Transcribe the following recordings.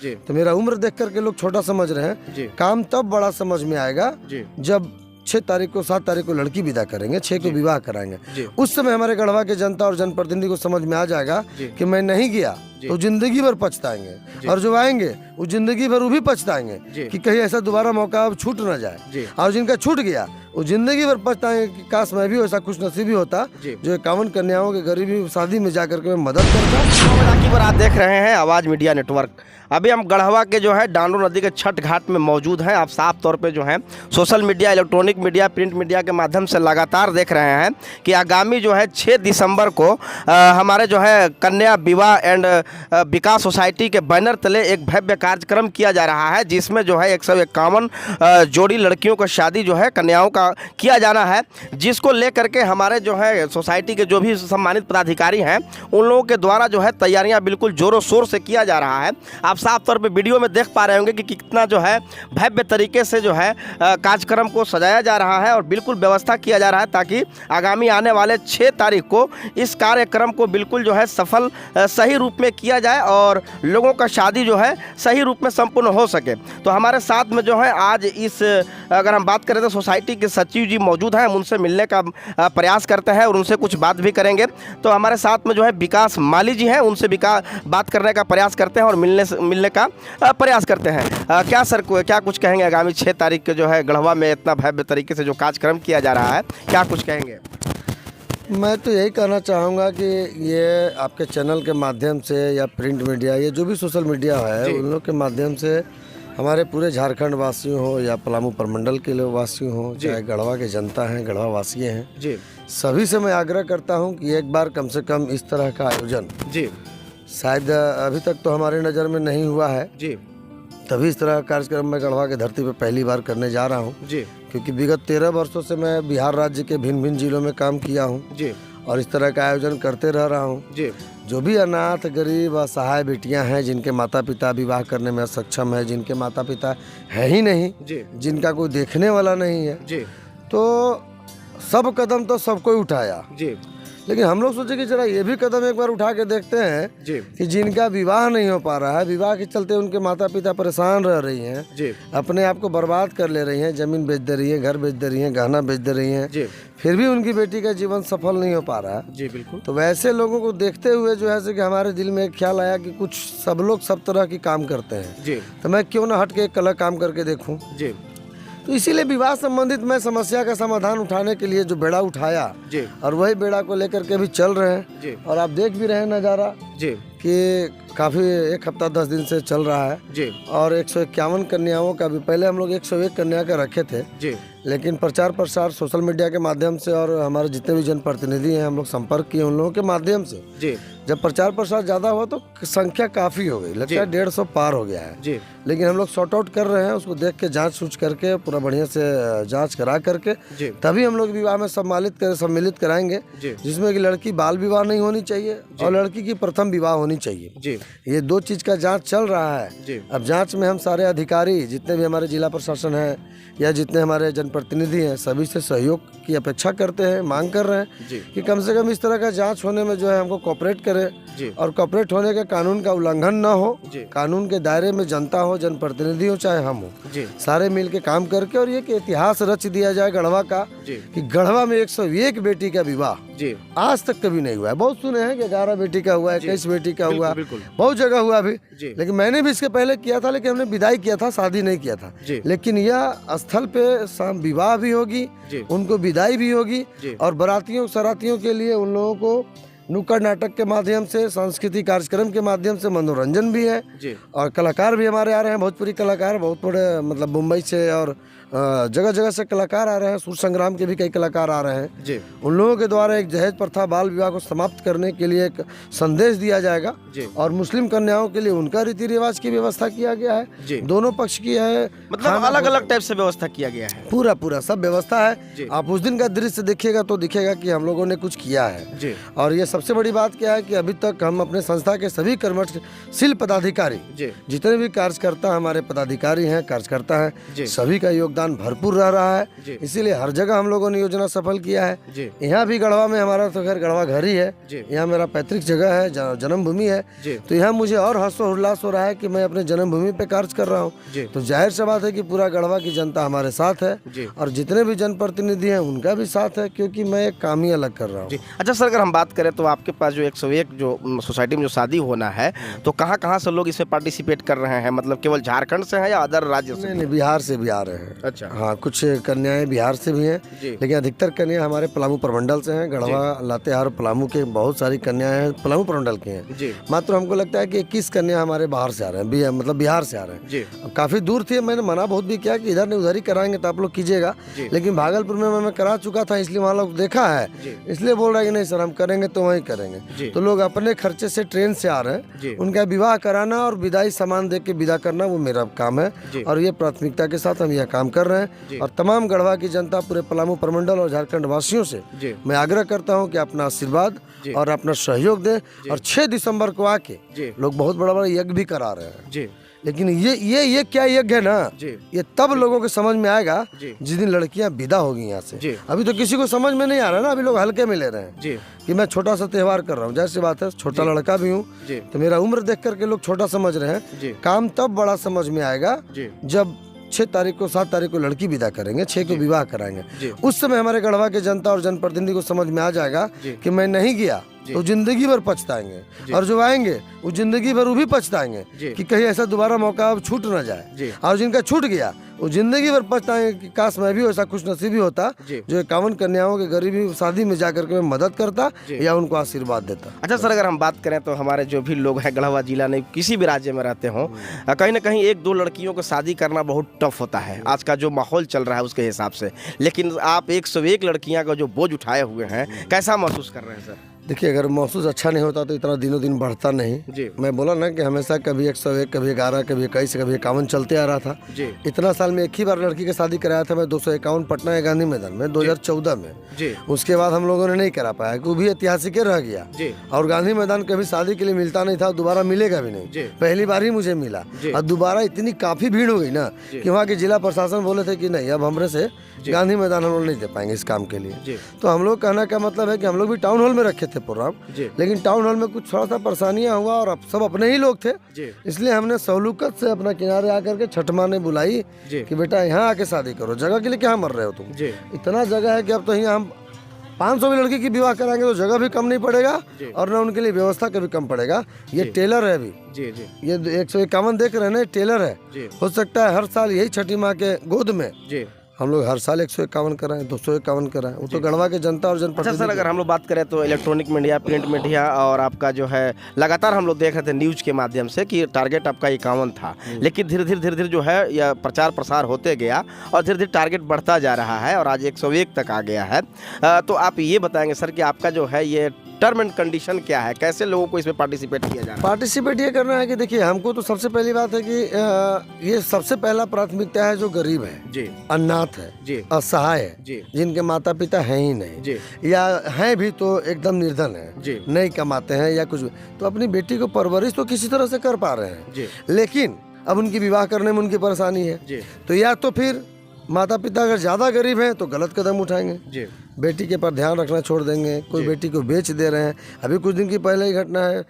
जी। तो मेरा उम्र देख करके लोग छोटा समझ रहे हैं। जी। काम तब बड़ा समझ में आएगा जी। जब 6 तारीख को 7 तारीख को लड़की विदा करेंगे, 6 को जी। विवाह कराएंगे। जी। उस समय हमारे गढ़वा के जनता और जनप्रतिनिधि को समझ में आ जाएगा जी। कि मैं नहीं गया जी। तो जिंदगी भर पछताएंगे, और जो आएंगे वो जिंदगी भर वो भी पछताएंगे जी। कि कहीं ऐसा दोबारा मौका अब छूट ना जाए। जी। और जिनका छूट गया वो जिंदगी भर पछताएंगे कि काश मैं भी ऐसा खुश नसीबी होता जी। जो 51 कन्याओं के गरीबी शादी में जाकर के मैं मदद करता। पर आप देख रहे हैं आवाज़ मीडिया नेटवर्क। अभी हम गढ़वा के जो है डांडो नदी के छठ घाट में मौजूद हैं। आप साफ तौर पे जो है social media, electronic media, print media के माध्यम से लगातार देख रहे हैं कि आगामी जो है 6 दिसंबर को हमारे जो है कन्या विवाह एंड विकास सोसाइटी के बैनर तले एक भव्य कार्यक्रम किया जा रहा है, जिसमें जो है 151 जोड़ी लड़कियों का शादी जो है कन्याओं का किया जाना है, जिसको लेकर के हमारे जो है सोसाइटी के जो भी सम्मानित पदाधिकारी हैं उन लोगों के द्वारा जो है तैयारियां बिल्कुल जोरों शोर से किया जा रहा है। आप साफ तौर पे वीडियो में देख पा रहे होंगे कि कितना जो है भव्य तरीके से जो है कार्यक्रम को सजाया जा रहा है और बिल्कुल व्यवस्था किया जा रहा है ताकि आगामी आने वाले 6 तारीख को इस कार्यक्रम को बिल्कुल जो है सफल सही रूप में किया जाए और लोगों का शादी जो है सही रूप में संपूर्ण हो सके। तो हमारे साथ में जो है आज इस अगर हम बात करें तो सोसाइटी के सचिव जी मौजूद हैं, हम उनसे मिलने का प्रयास करते हैं और उनसे कुछ बात भी करेंगे। तो हमारे साथ में जो है विकास माली जी हैं, उनसे बात करने का प्रयास करते हैं और मिलने का प्रयास करते हैं। क्या सर क्या कुछ कहेंगे आगामी 6 तारीख के जो है गढ़वा में इतना भव्य तरीके से जो कार्यक्रम किया जा रहा है, क्या कुछ कहेंगे? मैं तो यही कहना चाहूँगा कि ये आपके चैनल के माध्यम से या प्रिंट मीडिया, ये जो भी सोशल मीडिया है उन लोग के माध्यम से हमारे पूरे झारखंड वासियों हो या पलामू प्रमंडल के लोग वासियों हो, चाहे गढ़वा के जनता हैं, गढ़वा वासी हैं जी, सभी से मैं आग्रह करता हूं कि एक बार कम से कम इस तरह का आयोजन, जी, शायद अभी तक तो हमारे नज़र में नहीं हुआ है, जी, तभी इस तरह का कार्यक्रम मैं गढ़वा के धरती पर पहली बार करने जा रहा हूँ। जी, क्योंकि विगत 13 वर्षों से मैं बिहार राज्य के भिन्न भिन्न जिलों में काम किया हूँ जी, और इस तरह का आयोजन करते रह रहा हूँ। जी, जो भी अनाथ, गरीब, असहाय बेटियां हैं, जिनके माता पिता विवाह करने में सक्षम है, जिनके माता पिता है ही नहीं, जी, जिनका कोई देखने वाला नहीं है, जी, तो सब कदम तो सबको ही उठाया, जी, लेकिन हम लोग सोचे कि जरा ये भी कदम एक बार उठा के देखते हैं जी, कि जिनका विवाह नहीं हो पा रहा है, विवाह के चलते उनके माता पिता परेशान रह रही हैं, जी, अपने आप को बर्बाद कर ले रही हैं, जमीन बेच दे रही हैं, घर बेच दे रही हैं, गहना बेच दे रही हैं, जी, फिर भी उनकी बेटी का जीवन सफल नहीं हो पा रहा है। जी, बिल्कुल। तो वैसे लोगों को देखते हुए जो है कि हमारे दिल में एक ख्याल आया कि कुछ सब लोग सब तरह की काम करते हैं, जी, तो मैं क्यों ना हट के एक अलग काम करके देखूं। जी, तो इसीलिए विवाह संबंधित मैं समस्या का समाधान उठाने के लिए जो बेड़ा उठाया, जी, और वही बेड़ा को लेकर के भी चल रहे हैं, जी, और आप देख भी रहे हैं नज़ारा जी, कि काफ़ी 1 हफ्ता 10 दिन से चल रहा है। जी, और 151 कन्याओं का भी, पहले हम लोग 101 कन्या का रखे थे, जी, लेकिन प्रचार प्रसार सोशल मीडिया के माध्यम से और हमारे जितने भी जनप्रतिनिधि हैं हम लोग संपर्क किए उन लोगों के माध्यम से, जी, जब प्रचार प्रसार ज़्यादा हुआ तो संख्या काफ़ी हो गई, लगता है 150 पार हो गया है। जी, लेकिन हम लोग सॉर्ट आउट कर रहे हैं, उसको देख के जांच सूच करके पूरा बढ़िया से जांच करा करके जी, तभी हम लोग विवाह में सम्मिलित कराएंगे, जी, जिसमें कि लड़की बाल विवाह नहीं होनी चाहिए और लड़की की प्रथम विवाह होनी चाहिए। जी, ये 2 चीज़ का जांच चल रहा है। जी, अब जांच में हम सारे अधिकारी, जितने भी हमारे जिला प्रशासन है या जितने हमारे जनप्रतिनिधि हैं, सभी से सहयोग की अपेक्षा करते हैं, मांग कर रहे हैं जी, कि कम से कम इस तरह का जांच होने में जो है हमको कोऑपरेट करें, जी, और कोऑपरेट होने के कानून का उल्लंघन न हो, जी, कानून के दायरे में जनता हो, जनप्रतिनिधि हो, चाहे हम हो, जी, सारे मिल के काम करके और ये कि इतिहास रच दिया जाए गढ़वा का जी, कि गढ़वा में 101 बेटी का विवाह जी, आज तक कभी नहीं हुआ है। बहुत सुने हैं कि 11 बेटी का हुआ, 21 बेटी का हुआ, बिल्कुल, बहुत जगह हुआ अभी, जी, लेकिन मैंने भी इसके पहले किया था, लेकिन हमने विदाई किया था, शादी नहीं किया था। जी, लेकिन यह स्थल पे विवाह भी होगी, जी, उनको विदाई भी होगी, जी, और बारातियों सरातियों के लिए उन लोगों को नुक्कड़ नाटक के माध्यम से, सांस्कृतिक कार्यक्रम के माध्यम से मनोरंजन भी है, जी, और कलाकार भी हमारे आ रहे हैं, भोजपुरी कलाकार बहुत बड़े, मतलब मुंबई से और जगह जगह से कलाकार आ रहे हैं, सूर संग्राम के भी कई कलाकार आ रहे हैं। जी, उन लोगों के द्वारा एक दहेज प्रथा, बाल विवाह को समाप्त करने के लिए एक संदेश दिया जाएगा, जी, और मुस्लिम कन्याओं के लिए उनका रीति रिवाज की व्यवस्था किया गया है, जी, दोनों पक्ष की है, मतलब अलग अलग टाइप से व्यवस्था किया गया है। पूरा सब व्यवस्था जी। है। आप उस दिन का दृश्य देखिएगा तो दिखेगा कि हम लोगों ने कुछ किया है, जी, और ये सबसे बड़ी बात क्या है कि अभी तक हम अपने संस्था के सभी कर्मशील पदाधिकारी जी जितने भी कार्यकर्ता हमारे पदाधिकारी हैं, कार्यकर्ता जी। हैं, सभी का योगदान भरपूर रह रहा जी। है। इसीलिए हर जगह हम लोगों ने योजना सफल किया है। जी यहाँ भी गढ़वा में, हमारा तो खैर गढ़वा घर ही है, जी यहाँ मेरा पैतृक जगह है, जन्मभूमि है, जी तो यहाँ मुझे और हर्षोल्लास हो रहा है कि मैं अपने जन्मभूमि पे कार्य कर रहा हूँ। जी तो जाहिर सी बात है कि पूरा गढ़वा की जनता हमारे साथ है जी और जितने भी जनप्रतिनिधि हैं उनका भी साथ है, क्योंकि मैं एक काम ही अलग कर रहा हूँ। जी। अच्छा सर, अगर हम बात करें तो आपके पास जो 101 जो सोसाइटी में जो शादी होना है, तो कहाँ कहाँ से लोग इसमें पार्टिसिपेट कर रहे हैं? मतलब केवल झारखंड से है या अदर राज्य से? नहीं, बिहार से भी आ रहे हैं। अच्छा। हाँ, कुछ कन्याएं बिहार से भी हैं, जी लेकिन अधिकतर कन्या हमारे पलामू प्रमंडल से हैं। गढ़वा, लातेहार, पलामू के बहुत सारी कन्याएं हैं, पलामू प्रमंडल की हैं। जी मात्र हमको लगता है कि 21 कन्या हमारे बाहर से आ रहे हैं, मतलब बिहार से आ रहे हैं। जी काफ़ी दूर थी, मैंने मना बहुत भी किया कि इधर नहीं उधर ही कराएंगे तो आप लोग कीजिएगा, जी। लेकिन भागलपुर में मैं करा चुका था, इसलिए वहाँ लोग देखा है, जी इसलिए बोल रहा है कि नहीं सर हम करेंगे तो वहीं करेंगे। जी तो लोग अपने खर्चे से ट्रेन से आ रहे जी। हैं, उनका विवाह कराना और विदाई सामान दे के विदा करना वो मेरा काम है जी। और ये प्राथमिकता के साथ हम यह काम कर रहे जी। हैं। और तमाम गढ़वा की जनता, पूरे पलामू प्रमंडल और झारखंड वासियों से जी मैं आग्रह करता हूँ कि अपना आशीर्वाद जी। और अपना सहयोग दें और 6 दिसंबर को आके जी लोग बहुत बड़ा बड़ा यज्ञ भी करा रहे हैं, जी लेकिन ये क्या यज्ञ है ना, जी ये तब लोगों के समझ में आएगा जी। जिस दिन लड़कियां विदा होगी यहाँ जी। से। अभी तो किसी को समझ में नहीं आ रहा ना, अभी लोग हल्के में ले रहे हैं जी कि मैं छोटा सा त्योहार कर रहा हूँ। जैसी बात है, छोटा लड़का भी हूँ, जी तो मेरा उम्र देख करके लोग छोटा समझ रहे हैं। जी काम तब बड़ा समझ में आएगा जी जब 6 तारीख को, 7 तारीख को लड़की विदा करेंगे, 6 को विवाह कराएंगे। जी उस समय हमारे गढ़वा के जनता और जनप्रतिनिधि को समझ में आ जाएगा जी। कि मैं नहीं गया जी। तो जिंदगी भर पछताएंगे, और जो आएंगे वो जिंदगी भर वो भी पछताएंगे जी। कि कहीं ऐसा दोबारा मौका अब छूट ना जाए। जी और जिनका छूट गया वो जिंदगी भर पछताएंगे कि काश मैं भी ऐसा खुश नसीबी होता जी। जो 51 कन्याओं के गरीबी शादी में जाकर के मैं मदद करता जी। या उनको आशीर्वाद देता। अच्छा सर, अगर हम बात करें तो हमारे जो भी लोग हैं गढ़वा जिला में किसी भी राज्य में रहते हों, कहीं ना कहीं 1-2 लड़कियों को शादी करना बहुत टफ होता है आज का जो माहौल चल रहा है उसके हिसाब से, लेकिन आप 101 लड़कियां का जो बोझ उठाए हुए हैं, कैसा महसूस कर रहे हैं सर? देखिए, अगर महसूस अच्छा नहीं होता तो इतना दिनों दिन बढ़ता नहीं। जी मैं बोला ना कि हमेशा कभी 101, कभी 11, कभी 21, कभी 51 चलते आ रहा था। जी इतना साल में एक ही बार लड़की की शादी कराया था मैं, 251 पटना के गांधी मैदान में 2014 में। जी उसके बाद हम लोगों ने नहीं करा पाया, वो भी ऐतिहासिक रह गया। जी और गांधी मैदान कभी शादी के लिए मिलता नहीं था, दोबारा मिलेगा भी नहीं। जी पहली बार ही मुझे मिला जी। और दोबारा इतनी काफी भीड़ हो गई ना जी। कि वहाँ के जिला प्रशासन बोले थे कि नहीं, अब हमरे से जी। गांधी मैदान हम लोग नहीं दे पाएंगे इस काम के लिए। जी तो हम लोग कहना का मतलब है कि हम लोग भी टाउन हॉल में रखे थे प्रोग्राम, जी लेकिन टाउन हॉल में कुछ थोड़ा सा परेशानियां हुआ और अब सब अपने ही लोग थे, जी इसलिए हमने सहलूकत से अपना किनारे आकर के छठ माँ ने बुलाई जी कि बेटा यहाँ आके शादी करो, जगह के लिए क्या मर रहे हो तुम। जी इतना जगह है कि अब तो यहाँ हम 500 भी लड़की की विवाह कराएंगे तो जगह भी कम नहीं पड़ेगा जी। और न उनके लिए व्यवस्था का भी कम पड़ेगा। ये जी। टेलर है अभी, जी जी ये 151 देख रहे हैं ना, टेलर है। जी हो सकता है हर साल यही छठी माँ के गोद में जी हम लोग हर साल 151 कराएं, 251 कराएं। वो तो गढ़वा के जनता और अच्छा जनप्रतिनिधि। सर, अगर हम लोग बात करें तो इलेक्ट्रॉनिक मीडिया, प्रिंट मीडिया और आपका जो है लगातार हम लोग देख रहे थे न्यूज़ के माध्यम से कि टारगेट आपका 51 था, लेकिन धीरे धीरे जो है यह प्रचार प्रसार होते गया और धीरे धीरे टारगेट बढ़ता जा रहा है और आज 101 तक आ गया है। तो आप ये बताएंगे सर कि आपका जो है ये टर्म एंड कंडीशन क्या है, कैसे लोगों को इसमें पार्टिसिपेट किया जा रहा है? पार्टिसिपेट ये करना है कि देखिए, हमको तो सबसे पहली बात है कि ये सबसे पहला प्राथमिकता है जो गरीब है, जी अनाथ है, जी असहाय है, जी जिनके माता पिता हैं ही नहीं, जी या हैं भी तो एकदम निर्धन है, जी नहीं कमाते हैं या कुछ भी, तो अपनी बेटी को परवरिश तो किसी तरह से कर पा रहे हैं, जी लेकिन अब उनकी विवाह करने में उनकी परेशानी है। जी तो या तो फिर माता पिता अगर ज़्यादा गरीब हैं तो गलत कदम उठाएंगे, जी बेटी के पर ध्यान रखना छोड़ देंगे, कोई जी। बेटी को बेच दे रहे हैं। अभी कुछ दिन की पहले ही घटना है,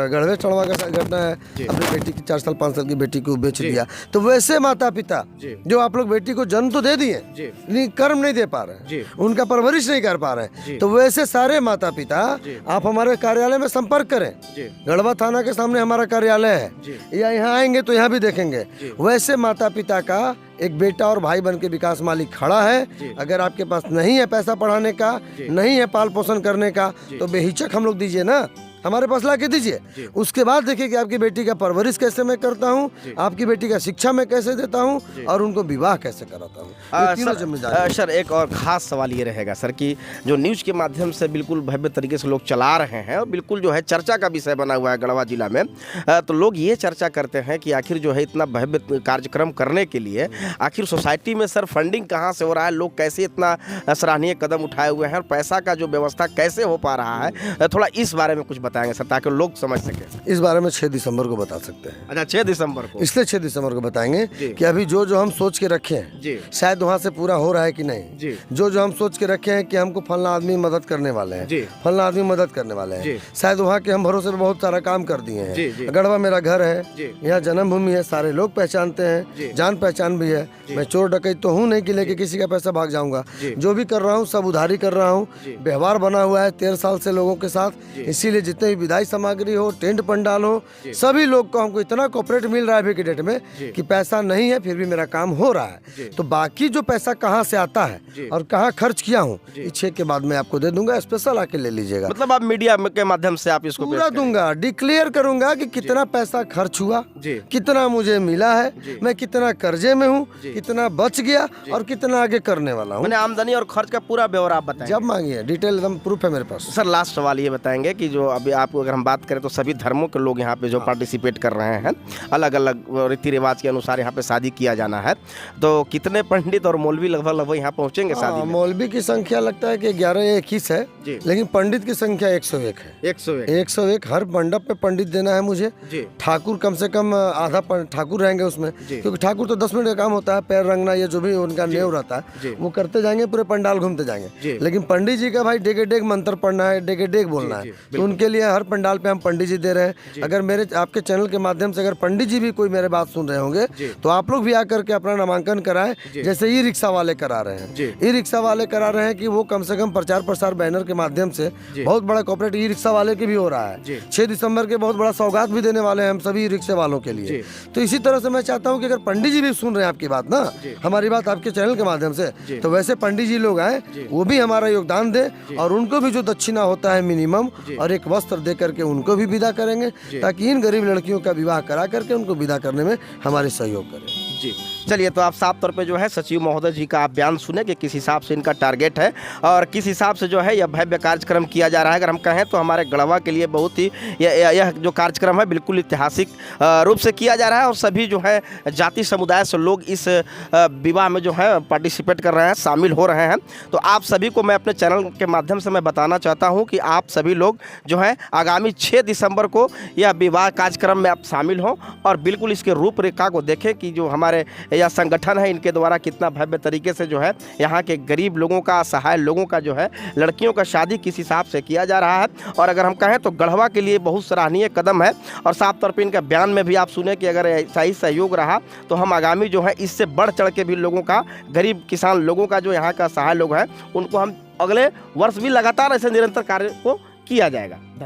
गढ़वे चढ़वा का घटना है, जी। अपनी बेटी की 4 साल 5 साल की बेटी को बेच जी। दिया। तो वैसे माता पिता जी जो आप लोग बेटी को जन्म तो दे दिए जी लेकिन कर्म नहीं दे पा रहे हैं, जी उनका परवरिश नहीं कर पा रहे जी। हैं, तो वैसे सारे माता पिता जी। आप हमारे कार्यालय में संपर्क करें। जी गढ़वा थाना के सामने हमारा कार्यालय है, जी या यहाँ आएंगे तो यहाँ भी देखेंगे। जी। वैसे माता पिता का एक बेटा और भाई बन के विकास मालिक खड़ा है। जी। अगर आपके पास नहीं है पैसा पढ़ाने का, जी। नहीं है पाल पोषण करने का, जी। तो बेहिचक हम लोग दीजिए ना। हमारे पास ला के दीजिए। उसके बाद देखिए कि आपकी बेटी का परवरिश कैसे मैं करता हूँ, आपकी बेटी का शिक्षा मैं कैसे देता हूँ और उनको विवाह कैसे कराता हूँ। ये तीनों जिम्मेदारी। सर एक और खास सवाल ये रहेगा सर कि जो न्यूज़ के माध्यम से बिल्कुल भव्य तरीके से लोग चला रहे हैं और बिल्कुल जो है चर्चा का विषय बना हुआ है गढ़वा जिला में, तो लोग ये चर्चा करते हैं कि आखिर जो है इतना भव्य कार्यक्रम करने के लिए आखिर सोसाइटी में सर फंडिंग कहाँ से हो रहा है, लोग कैसे इतना सराहनीय कदम उठाए हुए हैं और पैसा का जो व्यवस्था कैसे हो पा रहा है, थोड़ा इस बारे में कुछ बताएंगे सर ताकि लोग समझ सकें। इस बारे में 6 दिसंबर को बता सकते हैं। अच्छा 6 दिसंबर को, इसलिए 6 दिसंबर को बताएंगे कि अभी जो जो हम सोच के रखे हैं शायद वहाँ से पूरा हो रहा है कि नहीं। जो जो हम सोच के रखे हैं कि हमको फलना आदमी मदद करने वाले हैं, फलना आदमी मदद करने वाले हैं, शायद वहाँ के हम भरोसे पे बहुत सारा काम कर दिए हैं। गढ़वा मेरा घर है, यहाँ जन्मभूमि है, सारे लोग पहचानते हैं, जान पहचान भी है। मैं चोर डकैत तो हूँ नहीं कि लेके किसी का पैसा भाग जाऊंगा। जो भी कर रहा हूँ सब उधारी कर रहा हूँ। व्यवहार बना हुआ है 13 साल से लोगों के साथ, इसीलिए जितने भी विधायी सामग्री हो, टेंट पंडाल हो, सभी लोग को हमको इतना कोऑपरेट मिल रहा है अभी के डेट में कि पैसा नहीं है फिर भी मेरा काम हो रहा है। तो बाकी जो पैसा कहाँ से आता है और कहाँ खर्च किया हूँ, 6 के बाद मैं आपको दे दूंगा, स्पेशल आके ले लीजिएगा। मतलब आप मीडिया के माध्यम से आप इसको पूरा दूंगा, डिक्लेयर करूंगा कि कितना पैसा खर्च हुआ, कितना मुझे मिला है, मैं कितना कर्जे में हूँ, कितना बच गया और कितना आगे करने वाला हूँ। मैंने आमदनी और खर्च का पूरा ब्यौरा आप बताएं। जब मांगिए डिटेल एकदम प्रूफ है मेरे पास। सर लास्ट सवाल ये बताएंगे कि जो अभी आपको अगर हम बात करें तो सभी धर्मों के लोग यहाँ पे जो पार्टिसिपेट कर रहे हैं, अलग अलग रीति रिवाज के अनुसार यहाँ पे शादी किया जाना है, तो कितने पंडित और मौलवी लगभग यहाँ पहुँचेंगे शादी में? मौलवी की संख्या लगता है कि 11 या 21 है, लेकिन पंडित की संख्या 101 है। 101 हर मंडप पे पंडित देना है मुझे। ठाकुर कम से कम आधा ठाकुर रहेंगे उसमें, क्योंकि ठाकुर तो 10 मिनट का काम होता है, पैर रंगना ये जो भी उनका नेव रहता है वो करते जाएंगे, पूरे पंडाल घूमते जाएंगे। लेकिन पंडित जी का भाई डेगे डेग मंत्र पढ़ना है, डेगे डेग बोलना है, तो उनके लिए हर पंडाल पे हम पंडित जी दे रहे हैं। अगर मेरे आपके चैनल के माध्यम से अगर पंडित जी भी कोई मेरे बात सुन रहे होंगे तो आप लोग भी आकर के अपना नामांकन कराएं, जैसे ई रिक्शा वाले करा रहे हैं। ई रिक्शा वाले करा रहे हैं कि वो कम से कम प्रचार प्रसार बैनर के माध्यम से बहुत बड़ा कॉर्पोरेट ई रिक्शा वाले के भी हो रहा है। 6 दिसंबर के बहुत बड़ा सौगात भी देने वाले हैं हम सभी ई रिक्शा वालों के लिए। तो इसी तरह से मैं चाहता हूँ कि अगर पंडित जी भी सुन रहे हैं आपकी बात ना, हमारी बात आपके चैनल के माध्यम से, तो वैसे पंडित जी लोग आए, वो भी हमारा योगदान दे और उनको भी जो दक्षिणा होता है मिनिमम और एक वस्त्र दे करके उनको भी विदा करेंगे, ताकि इन गरीब लड़कियों का विवाह करा करके उनको विदा करने में हमारे सहयोग करें। जी चलिए, तो आप साफ तौर पे जो है सचिव महोदय जी का आप बयान सुने कि किस हिसाब से इनका टारगेट है और किस हिसाब से जो है यह भव्य कार्यक्रम किया जा रहा है। अगर हम कहें तो हमारे गढ़वा के लिए बहुत ही यह जो कार्यक्रम है बिल्कुल ऐतिहासिक रूप से किया जा रहा है और सभी जो है जाति समुदाय से लोग इस विवाह में जो है पार्टिसिपेट कर रहे हैं, शामिल हो रहे हैं। तो आप सभी को मैं अपने चैनल के माध्यम से मैं बताना चाहता हूँ कि आप सभी लोग जो है आगामी 6 दिसंबर को यह विवाह कार्यक्रम में आप शामिल हों और बिल्कुल इसके रूपरेखा को देखें कि जो हमारे यह संगठन है इनके द्वारा कितना भव्य तरीके से जो है यहाँ के गरीब लोगों का, असहाय लोगों का जो है लड़कियों का शादी किस हिसाब से किया जा रहा है। और अगर हम कहें तो गढ़वा के लिए बहुत सराहनीय कदम है और साफ तौर पर इनका बयान में भी आप सुने कि अगर ऐसा ही सहयोग रहा तो हम आगामी जो है इससे बढ़ चढ़ के भी लोगों का, गरीब किसान लोगों का जो यहाँ का असहाय लोग हैं उनको हम अगले वर्ष भी लगातार ऐसे निरंतर कार्य को किया जाएगा।